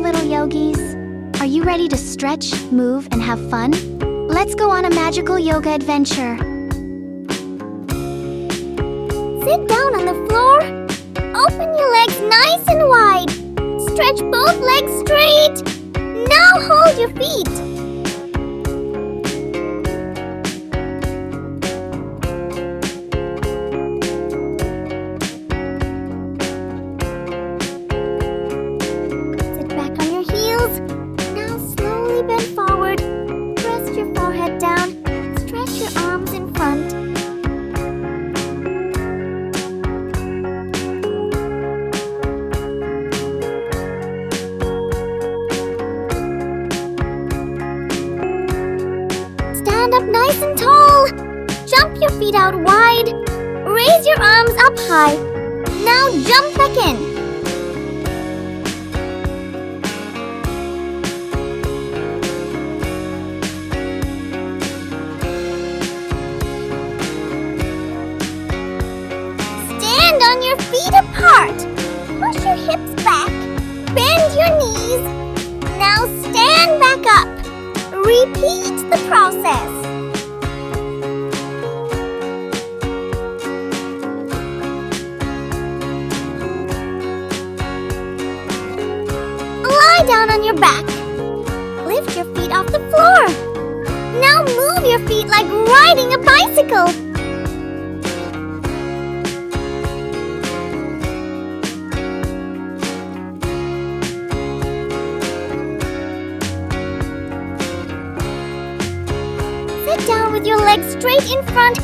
little yogis. Are you ready to stretch, move, and have fun? Let's go on a magical yoga adventure. Sit down on the floor. Open your legs nice and wide. Stretch both legs straight. Now hold your feet. Sit back on your heels. Now slowly bend forward. Press your forehead down. Stretch your arms in front. Stand up nice and tall. Jump your feet out wide. Raise your arms up high. Now jump back in. Stand on your feet apart. Push your hips back. Bend your knees. Now stand back up. Repeat the process. Lie down on your back. Lift your feet off the floor. Now move your feet like riding a bicycle. Sit down with your legs straight in front.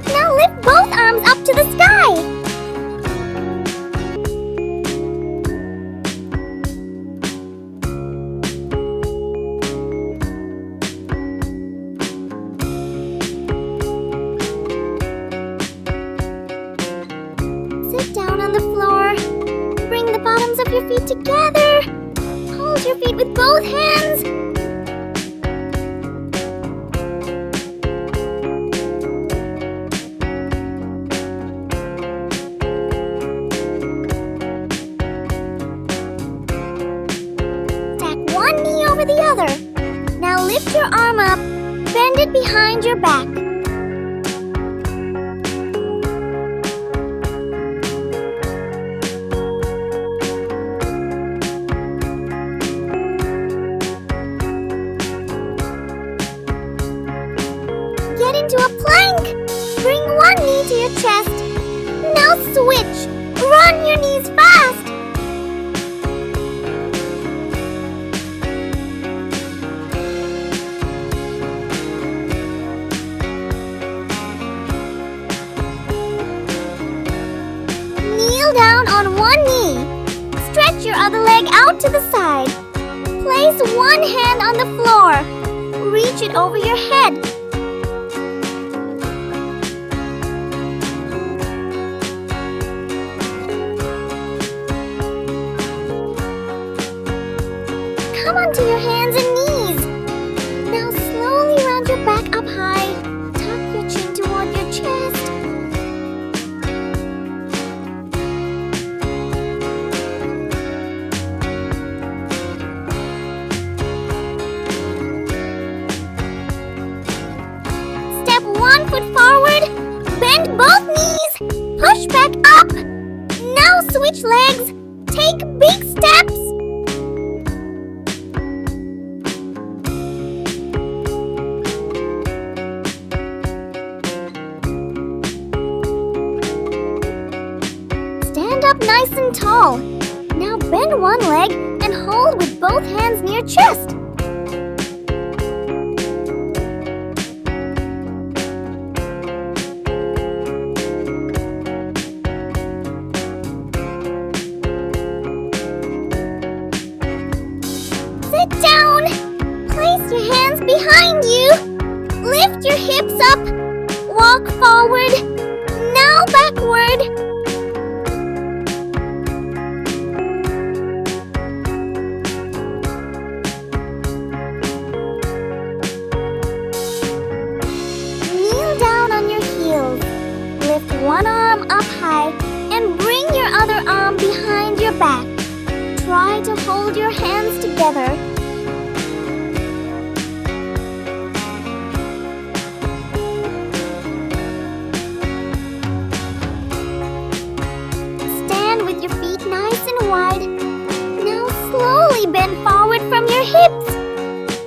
Now lift both arms up to the sky. Sit down on the floor. Bring the bottoms of your feet together. Hold your feet with both hands. One knee over the other. Now lift your arm up. Bend it behind your back. Get into a plank. Bring one knee to your chest. Now switch. Run your knees fast. Kneel down on one knee. Stretch your other leg out to the side. Place one hand on the floor. Reach it over your head. Come onto your hands and knees. Now slowly round your back up high. Tuck your chin toward your chest. Step 1 foot forward. Bend both knees. Push back up. Now switch legs. Take big steps. Stand up nice and tall. Now bend one leg and hold with both hands near chest. Sit down. Place your hands behind you. Lift your hips up. Walk forward. Now backward. One arm up high and bring your other arm behind your back. Try to hold your hands together. your hips.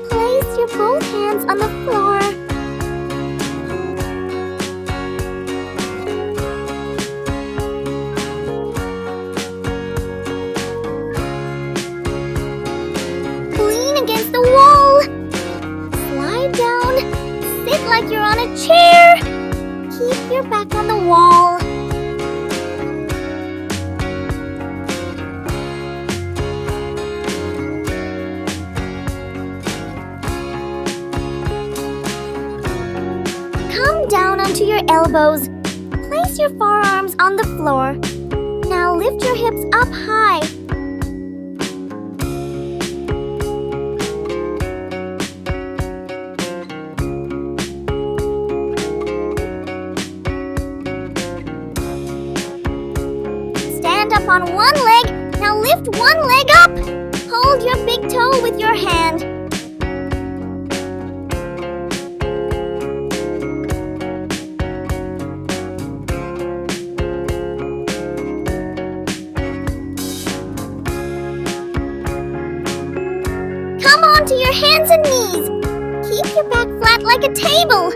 Place your both hands on the floor. Lean against the wall. Slide down. Sit like you're on a chair. Keep your back on the wall. Come down onto your elbows. Place your forearms on the floor. Now lift your hips up high. Stand up on one leg. Now lift one leg up. Hold your big toe with your hand. Come onto your hands and knees. Keep your back flat like a table.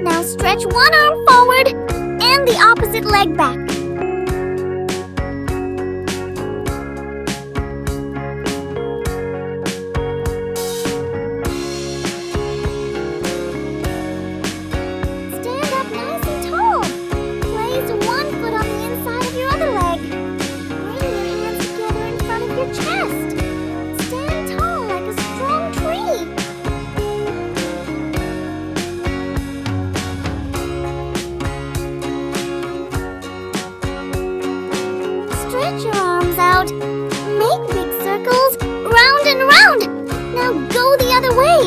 Now stretch one arm forward and the opposite leg back. Stand up nice and tall. Place one foot on the inside of your other leg. Bring your hands together in front of your chest. Stand tall like a strong tree. Stretch your arms out. Make big circles, round and round. Now go the other way.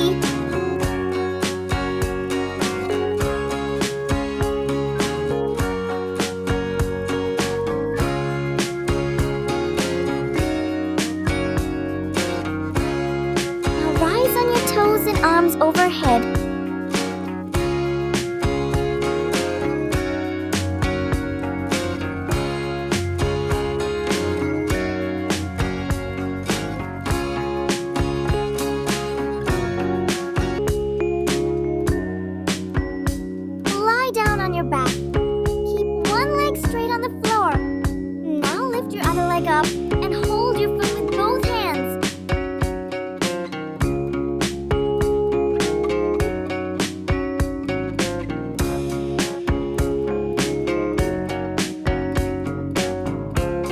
Now rise on your toes and arms overhead. Lie down on your back. Keep one leg straight on the floor. Now lift your other leg up and hold your foot with both hands.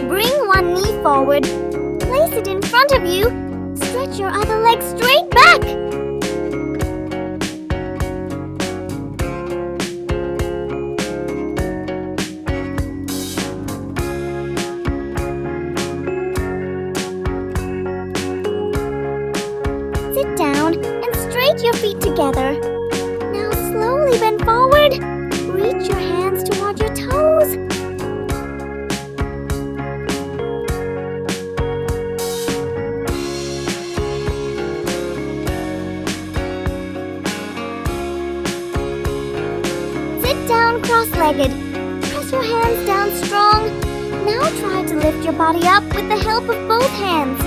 Bring one knee forward. Place it in front of you. Stretch your other leg straight back. Sit down and straight your feet together. Now slowly bend forward. Reach your hands toward your toes. Sit down cross-legged. Press your hands down strong. Now try to lift your body up with the help of both hands.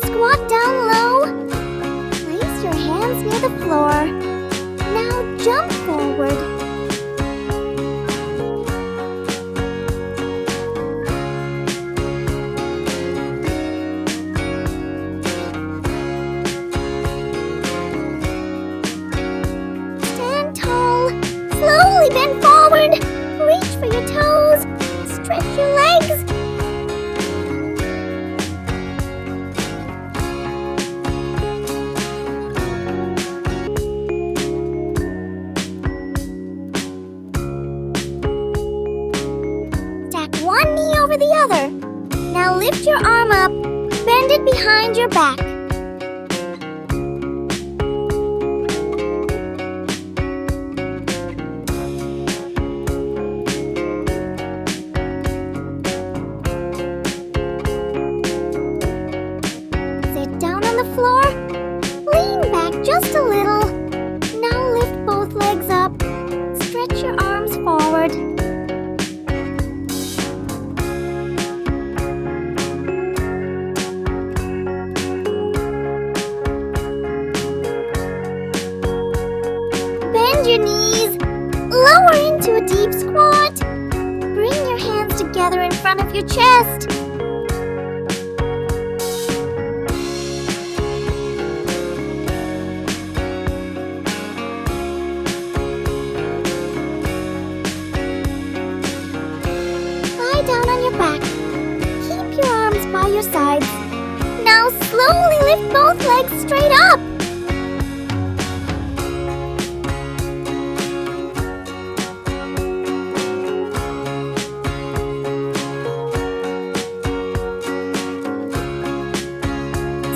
Squat down low. Place your hands near the floor. Now jump forward. Stand tall. Slowly bend forward. Reach for your toes. Stretch your legs. Stack one knee over the other. Now lift your arm up. Bend it behind your back. Sit down on the floor. Lean back just a little. Now lower into a deep squat. Bring your hands together in front of your chest. Lie down on your back. Keep your arms by your sides. Now slowly lift both legs straight up.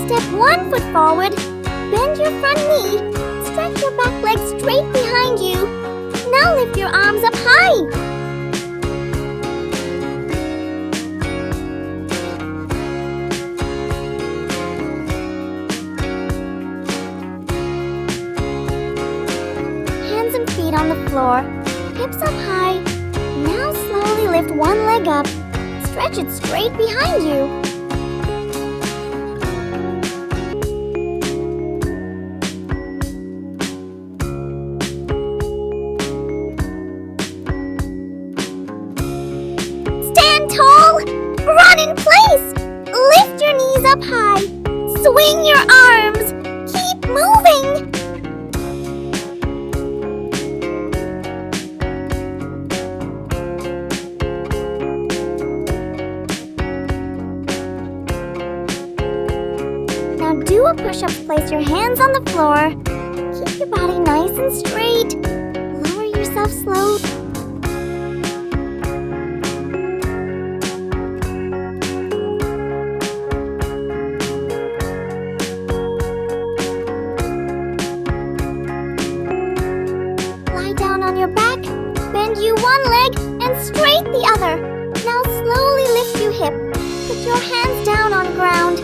Step 1 foot forward. Bend your front knee. Stretch your back leg straight behind you. Now lift your arms up high. Hands and feet on the floor. Hips up high. Now slowly lift one leg up. Stretch it straight behind you. Run in place! Lift your knees up high. Swing your arms. Keep moving. Now do a push-up. Place your hands on the floor. Keep your body nice and straight. Lower yourself slowly. On your back, bend you one leg and straight the other. Now slowly lift you hip. Put your hands down on ground.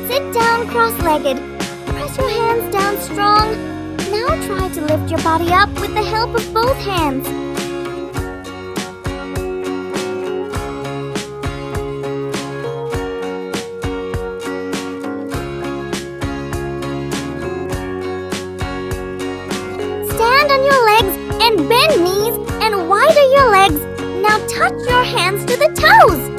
Sit down cross-legged. Press your hands down strong. Now try to lift your body up with the help of both hands. Stand on your legs and bend knees and widen your legs. Now touch your hands to the toes.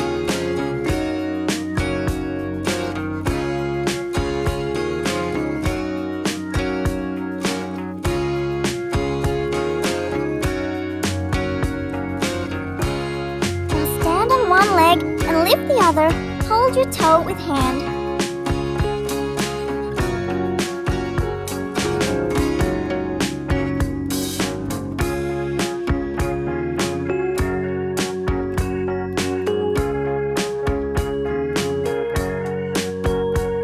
Now stand on one leg and lift the other. Hold your toe with hand.